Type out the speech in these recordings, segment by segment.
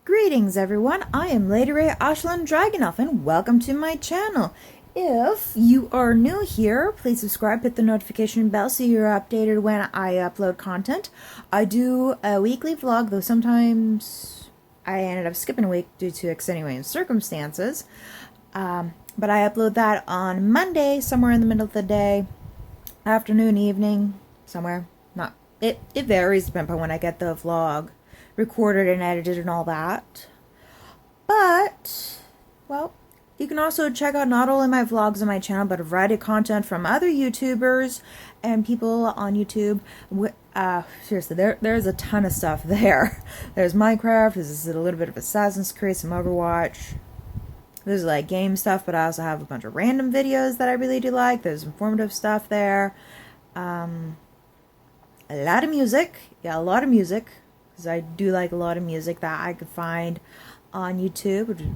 Greetings everyone, I am Lady Ray Ashland Dragonelf and welcome to my channel. If you are new here, please subscribe, hit the notification bell so you're updated when I upload content. I do a weekly vlog, though sometimes I ended up skipping a week due to extenuating circumstances. But I upload that on Monday, somewhere in the middle of the day, afternoon, evening, somewhere. It varies depending on when I get the vlog recorded and edited and all that. But, well, you can also check out not only my vlogs on my channel, but a variety of content from other YouTubers and people on YouTube. Seriously, there's a ton of stuff there. There's Minecraft, there's a little bit of Assassin's Creed, some Overwatch. There's like game stuff, but I also have a bunch of random videos that I really do like. There's informative stuff there. A lot of music. Yeah, a lot of music. Because I do like a lot of music that I could find on YouTube, which is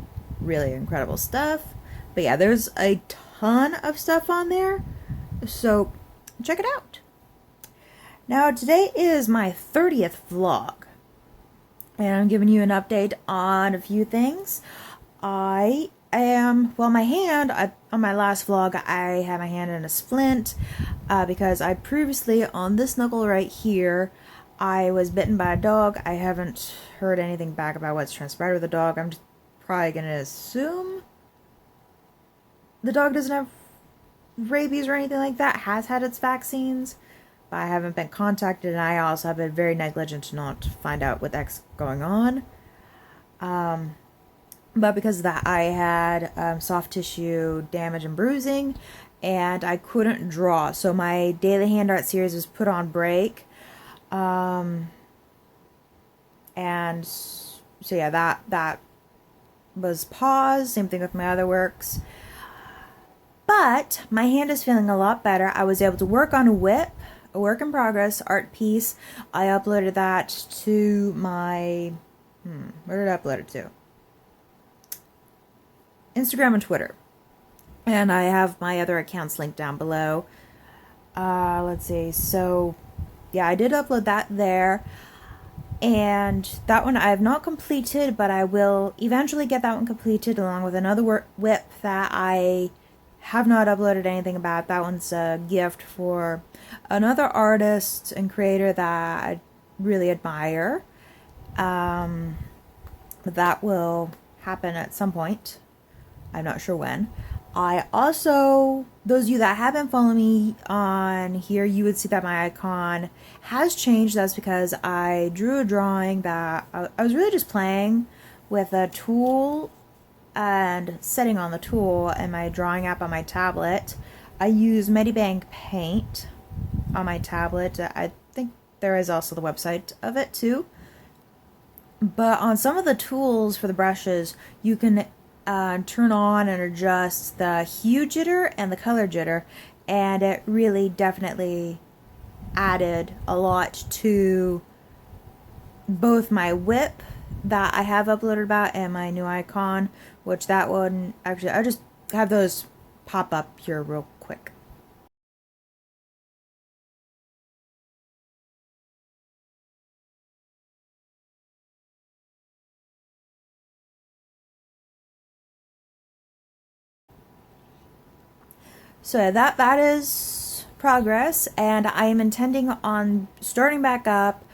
really incredible stuff. But yeah, there's a ton of stuff on there, so check it out. Now, today is my 30th vlog, and I'm giving you an update on a few things. My hand, on my last vlog, I had my hand in a splint because I previously, on this knuckle right here, I was bitten by a dog. I haven't heard anything back about what's transpired with the dog. I'm just probably going to assume the dog doesn't have rabies or anything like that, has had its vaccines, but I haven't been contacted, and I also have been very negligent to not find out what's going on. But because of that, I had soft tissue damage and bruising, and I couldn't draw. So my daily hand art series was put on break. And so yeah, that was paused. Same thing with my other works. But my hand is feeling a lot better. I was able to work on a whip, a work in progress art piece. I uploaded that to my, where did I upload it to? Instagram and Twitter. And I have my other accounts linked down below. Let's see. So, yeah, I did upload that there. And that one I have not completed, but I will eventually get that one completed along with another whip that I have not uploaded anything about. That one's a gift for another artist and creator that I really admire. But that will happen at some point. I'm not sure when. I also, those of you that haven't followed me on here, you would see that my icon has changed. That's because I drew a drawing that I was really just playing with a tool and setting on the tool and my drawing app on my tablet. I use Medibank Paint on my tablet. I think there is also the website of it too. But on some of the tools for the brushes, you can turn on and adjust the hue jitter and the color jitter, and it really definitely added a lot to both my whip that I have uploaded about and my new icon, which that one, actually, I'll just have those pop up here real quick. So that is progress, and I am intending on starting back up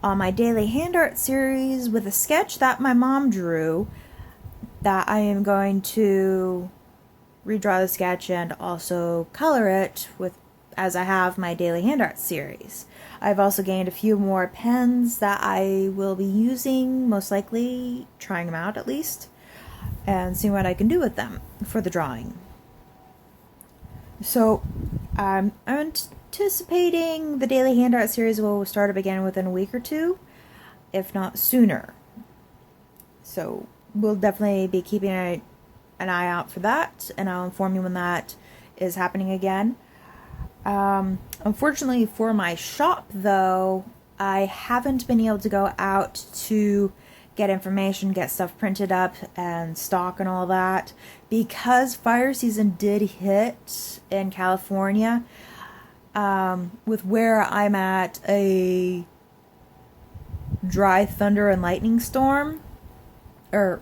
on my daily hand art series with a sketch that my mom drew that I am going to redraw the sketch and also color it with as I have my daily hand art series. I've also gained a few more pens that I will be using, most likely trying them out at least, and seeing what I can do with them for the drawing. So, I'm anticipating the daily hand art series will start up again within a week or two, if not sooner. So, we'll definitely be keeping an eye out for that, and I'll inform you when that is happening again. Unfortunately for my shop, though, I haven't been able to go out to get information, get stuff printed up and stock and all that, because fire season did hit in California. With where I'm at, a dry thunder and lightning storm or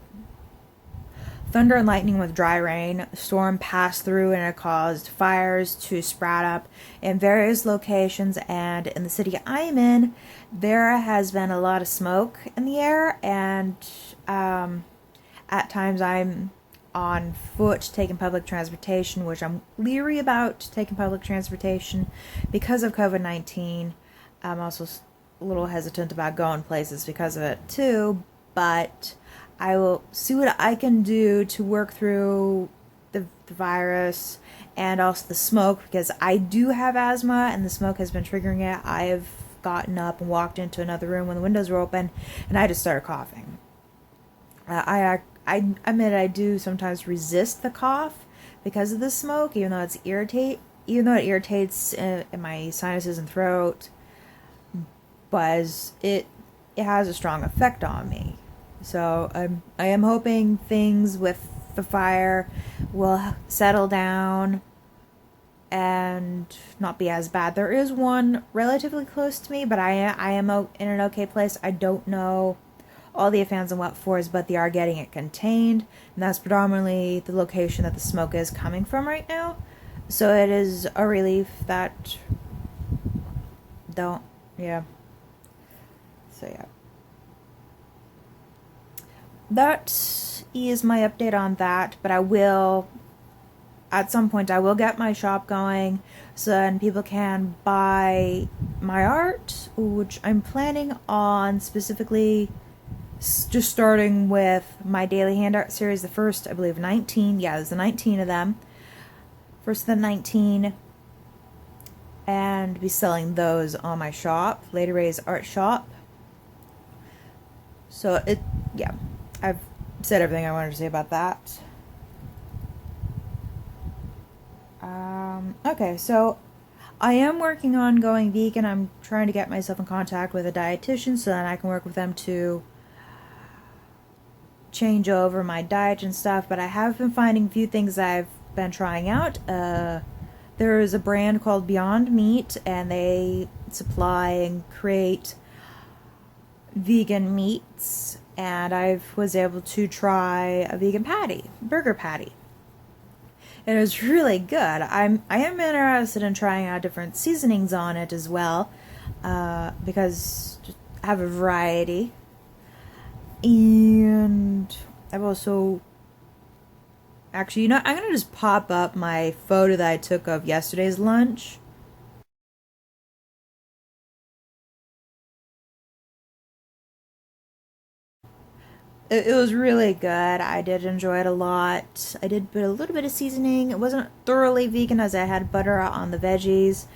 thunder and lightning with dry rain. A storm passed through and it caused fires to sprout up in various locations, and in the city I am in, there has been a lot of smoke in the air, and at times I'm on foot taking public transportation, which I'm leery about taking public transportation because of COVID-19. I'm also a little hesitant about going places because of it too, but I will see what I can do to work through the virus and also the smoke, because I do have asthma and the smoke has been triggering it. I have gotten up and walked into another room when the windows were open and I just started coughing. I admit I do sometimes resist the cough because of the smoke, even though it irritates in my sinuses and throat, but it has a strong effect on me. So I am hoping things with the fire will settle down and not be as bad. There is one relatively close to me, but I am in an okay place. I don't know all the ifs and what fors, but they are getting it contained, and that's predominantly the location that the smoke is coming from right now. So it is a relief that that is my update on that. But at some point I will get my shop going so then people can buy my art, which I'm planning on specifically just starting with my daily hand art series, the first, I believe, 19. Yeah, there's the 19 of them. First of the 19. And be selling those on my shop, Lady Ray's Art Shop. So I've said everything I wanted to say about that. Okay, so I am working on going vegan. I'm trying to get myself in contact with a dietitian so that I can work with them to change over my diet and stuff, but I have been finding a few things I've been trying out. There is a brand called Beyond Meat, and they supply and create vegan meats, and I was able to try a vegan burger patty. It was really good. I am interested in trying out different seasonings on it as well, because just have a variety. And I've also actually, I'm gonna just pop up my photo that I took of yesterday's lunch. It was really good. I did enjoy it a lot. I did put a little bit of seasoning. It wasn't thoroughly vegan as I had butter on the veggies,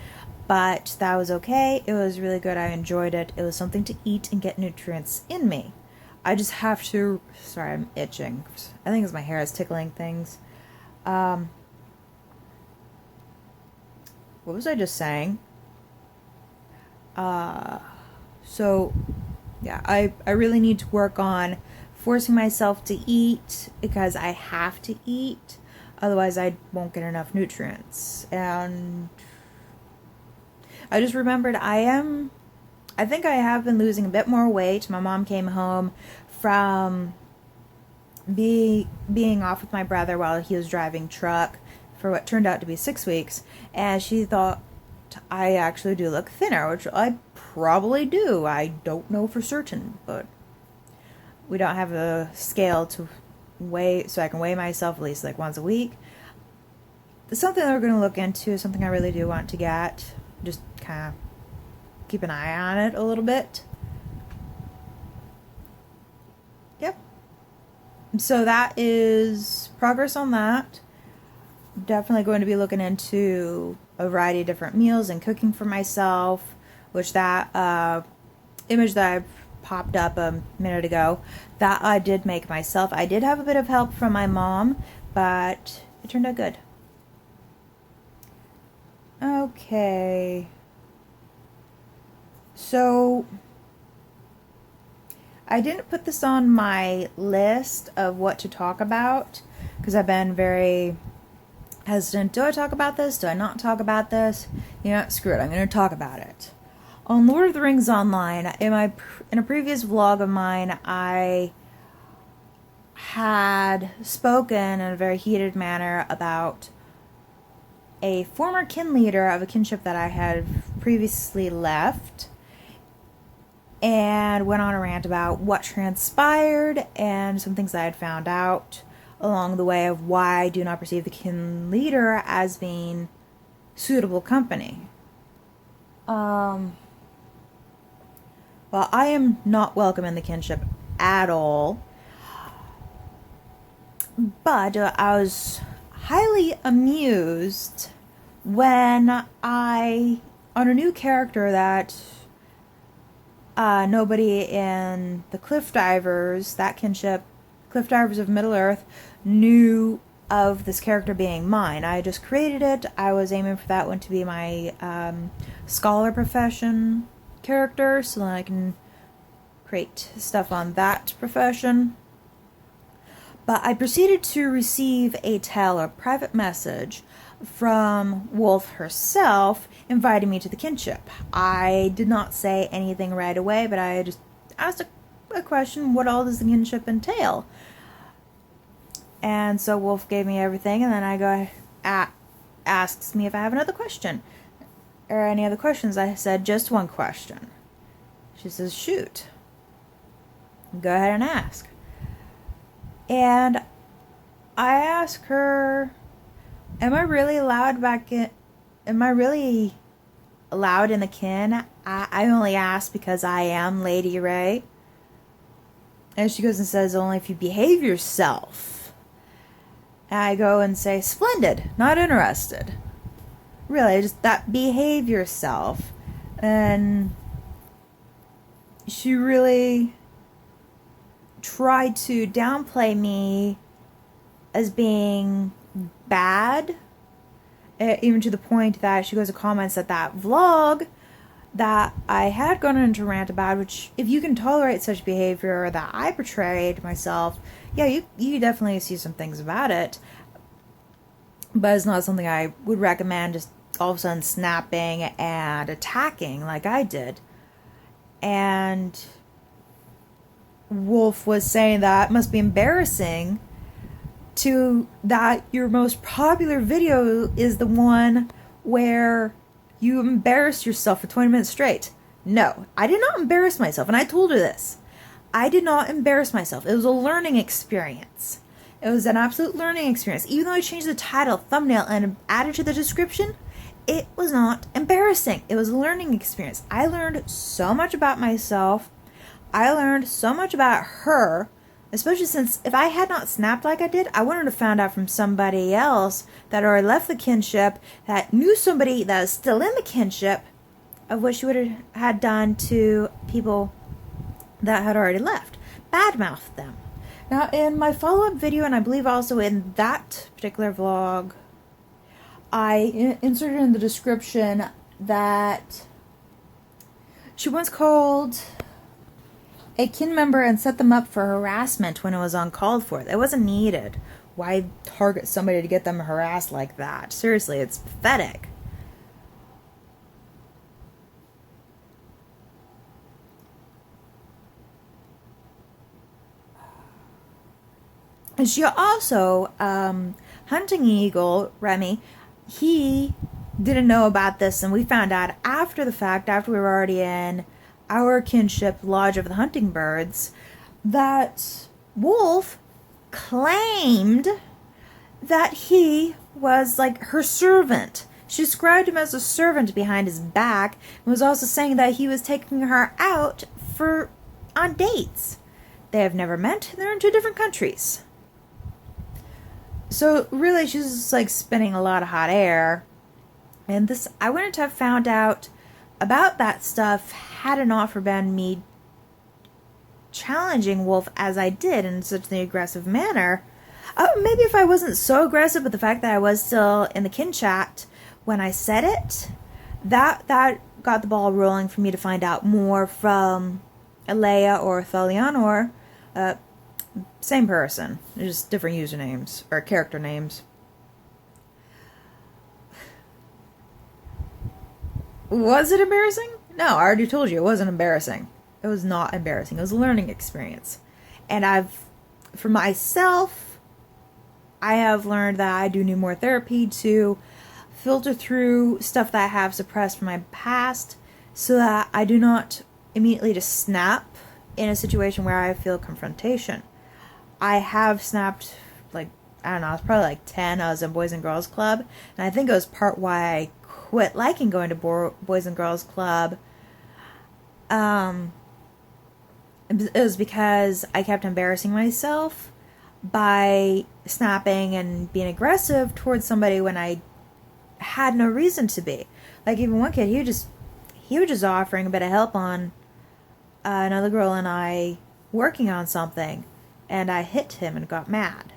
but that was okay. It was really good. I enjoyed it. It was something to eat and get nutrients in me. I just have to... Sorry, I'm itching. I think it's my hair is tickling things. What was I just saying? So, yeah, I really need to work on forcing myself to eat, because I have to eat. Otherwise, I won't get enough nutrients. And I just remembered I think I have been losing a bit more weight. My mom came home from being off with my brother while he was driving truck for what turned out to be 6 weeks, and she thought I actually do look thinner, which I probably do. I don't know for certain, but we don't have a scale to weigh, so I can weigh myself at least like once a week. It's something that we're going to look into, something I really do want to get. Just kind of keep an eye on it a little bit. Yep. So that is progress on that. Definitely going to be looking into a variety of different meals and cooking for myself, which that image that I popped up a minute ago, that I did make myself. I did have a bit of help from my mom, but it turned out good. Okay. So I didn't put this on my list of what to talk about because I've been very hesitant. Do I talk about this? Do I not talk about this? You know, screw it. I'm going to talk about it. On Lord of the Rings Online, in a previous vlog of mine, I had spoken in a very heated manner about a former kin leader of a kinship that I had previously left, and went on a rant about what transpired and some things I had found out along the way of why I do not perceive the kin leader as being suitable company. Well, I am not welcome in the kinship at all, but I was highly amused when on a new character that nobody in the Cliff Divers, that kinship, Cliff Divers of Middle-earth, knew of this character being mine. I just created it. I was aiming for that one to be my scholar profession character, so then I can create stuff on that profession. But I proceeded to receive a private message from Wolf herself inviting me to the kinship. I did not say anything right away, but I just asked a question: what all does the kinship entail? And so Wolf gave me everything, and then asks me if I have another question or any other questions. I said just one question. She says, shoot, go ahead and ask. And I asked her, am I really allowed in the kin? I only ask because I am Lady Ray. And she goes and says, only if you behave yourself. And I go and say, splendid, not interested. Really, just that behave yourself. And she really tried to downplay me as being bad, even to the point that she goes and comments that vlog that I had gone into rant about, which if you can tolerate such behavior that I portrayed myself, yeah, you definitely see some things about it, but it's not something I would recommend just all of a sudden snapping and attacking like I did. And Wolf was saying that it must be embarrassing that your most popular video is the one where you embarrass yourself for 20 minutes straight. No, I did not embarrass myself, and I told her this. I did not embarrass myself. It was a learning experience. It was an absolute learning experience. Even though I changed the title, thumbnail, and added to the description, it was not embarrassing. It was a learning experience. I learned so much about myself. I learned so much about her, especially since if I had not snapped like I did, I wouldn't have found out from somebody else that already left the kinship, that knew somebody that was still in the kinship, of what she would have had done to people that had already left. Badmouthed them. Now, in my follow-up video, and I believe also in that particular vlog, I inserted in the description that she once called a kin member and set them up for harassment when it was uncalled for. It wasn't needed. Why target somebody to get them harassed like that? Seriously, it's pathetic. And she also, Hunting Eagle, Remy, he didn't know about this, and we found out after the fact, after we were already in our kinship lodge of the hunting birds, that Wolf claimed that he was like her servant. She described him as a servant behind his back, and was also saying that he was taking her out on dates. They have never met, and they're in 2 different countries. So really, she's just like spinning a lot of hot air. And this, I wouldn't have found out about that stuff had it not for been me challenging Wolf as I did in such an aggressive manner. Maybe if I wasn't so aggressive, but the fact that I was still in the kin chat when I said it, that got the ball rolling for me to find out more from Alea or Thalianor. Same person, just different usernames or character names. Was it embarrassing? No, I already told you it wasn't embarrassing. It was not embarrassing. It was a learning experience. And I've for myself, I have learned that I do need more therapy to filter through stuff that I have suppressed from my past so that I do not immediately just snap in a situation where I feel confrontation. I have snapped, like, I don't know, I was probably like 10. I was in Boys and Girls Club, and I think it was part why I quit liking going to Boys and Girls Club. It was because I kept embarrassing myself by snapping and being aggressive towards somebody when I had no reason to be. Like, even one kid, he was just offering a bit of help on another girl and I working on something, and I hit him and got mad.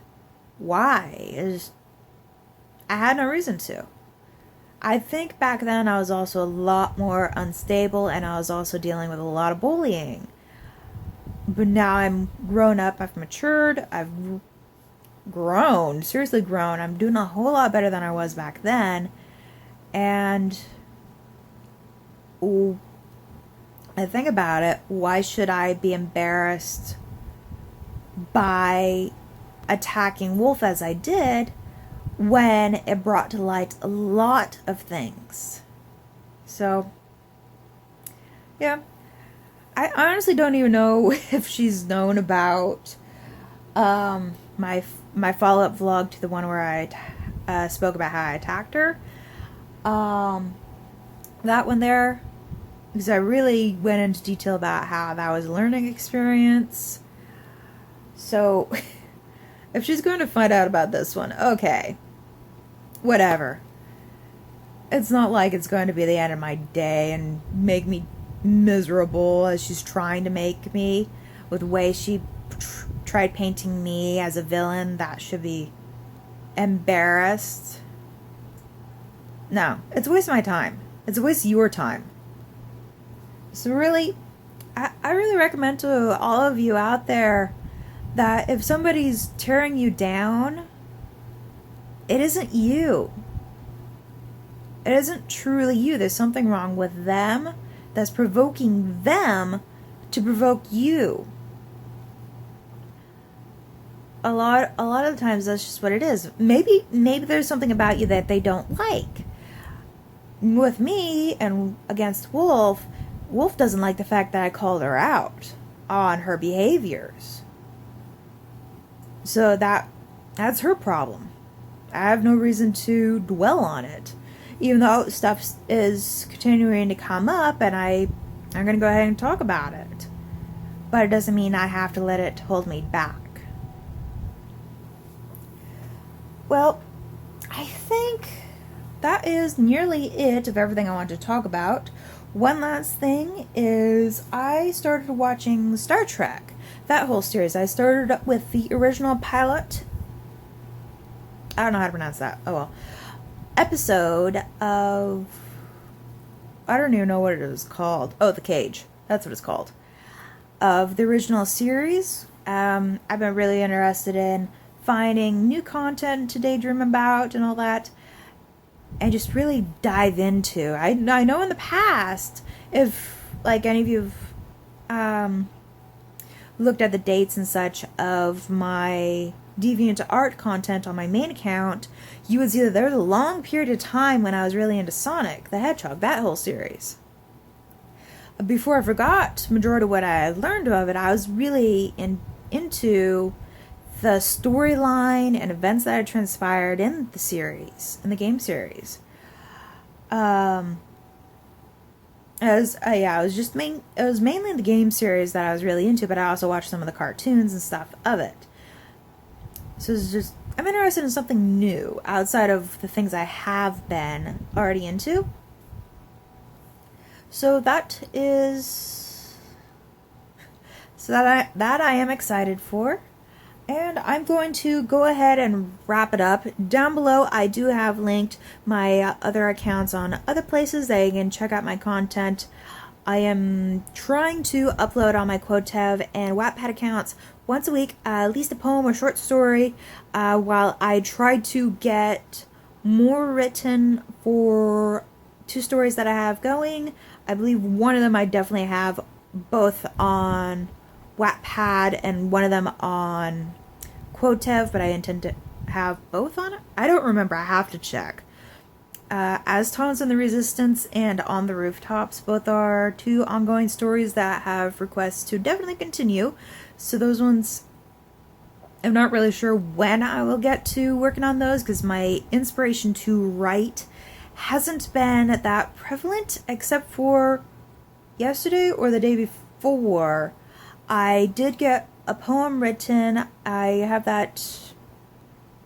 Why? I had no reason to. I think back then I was also a lot more unstable, and I was also dealing with a lot of bullying. But now I'm grown up, I've matured, I've grown, seriously grown. I'm doing a whole lot better than I was back then. And I think about it, why should I be embarrassed by attacking Wolf as I did when it brought to light a lot of things? So, yeah. I honestly don't even know if she's known about my follow-up vlog to the one where I spoke about how I attacked her. That one there, because I really went into detail about how that was a learning experience. So, if she's going to find out about this one, okay, whatever. It's not like it's going to be the end of my day and make me miserable as she's trying to make me with the way she tried painting me as a villain that should be embarrassed. No, it's a waste of my time. It's a waste of your time. So really, I really recommend to all of you out there that if somebody's tearing you down, it isn't you. It isn't truly you. There's something wrong with them that's provoking them to provoke you. A lot of the times that's just what it is. Maybe there's something about you that they don't like. With me and against Wolf doesn't like the fact that I called her out on her behaviors. So that's her problem. I have no reason to dwell on it. Even though stuff is continuing to come up, and I'm going to go ahead and talk about it. But it doesn't mean I have to let it hold me back. Well, I think that is nearly it of everything I wanted to talk about. One last thing is I started watching Star Trek. That whole series. I started with the original pilot. I don't know how to pronounce that. Oh well. Episode of, I don't even know what it was called. Oh, The Cage. That's what it's called. Of the original series. I've been really interested in finding new content to daydream about and all that, and just really dive into. I know in the past, if like any of you've looked at the dates and such of my DeviantArt content on my main account, you would see that there was a long period of time when I was really into Sonic the Hedgehog, that whole series. Before I forgot majority of what I had learned of it, I was really into the storyline and events that had transpired in the series, in the game series. It was mainly the game series that I was really into, but I also watched some of the cartoons and stuff of it. So it's just, I'm interested in something new outside of the things I have been already into. So that I am excited for. And I'm going to go ahead and wrap it up. Down below, I do have linked my other accounts on other places that you can check out my content. I am trying to upload on my Quotev and Wattpad accounts once a week, at least a poem or short story, while I try to get more written for 2 stories that I have going. I believe one of them I definitely have both on Wattpad and one of them on Quotev, but I intend to have both on it. I don't remember. I have to check. As Tones and the Resistance and On the Rooftops, both are 2 ongoing stories that have requests to definitely continue. So those ones, I'm not really sure when I will get to working on those, because my inspiration to write hasn't been that prevalent, except for yesterday or the day before. I did get a poem written. I have that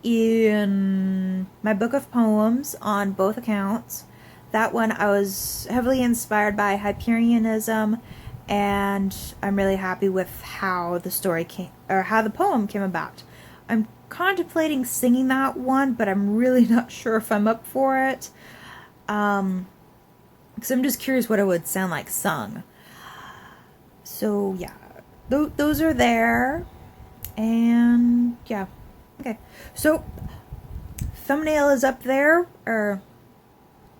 in my book of poems on both accounts. That one I was heavily inspired by Hyperionism, and I'm really happy with how the story came, or how the poem came about. I'm contemplating singing that one, but I'm really not sure if I'm up for it. Because I'm just curious what it would sound like sung. So yeah, those are there, and yeah. Okay, so thumbnail is up there, or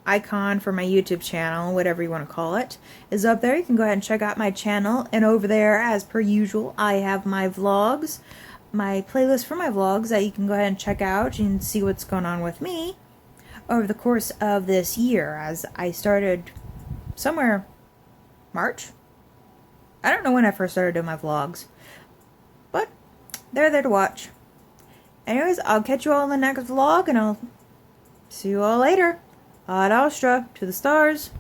icon for my YouTube channel, whatever you want to call it, is up there. You can go ahead and check out my channel, and over there, as per usual, I have my vlogs, my playlist for my vlogs that you can go ahead and check out and see what's going on with me over the course of this year, as I started somewhere March. I don't know when I first started doing my vlogs, but they're there to watch. Anyways, I'll catch you all in the next vlog, and I'll see you all later. Ad Astra, to the stars.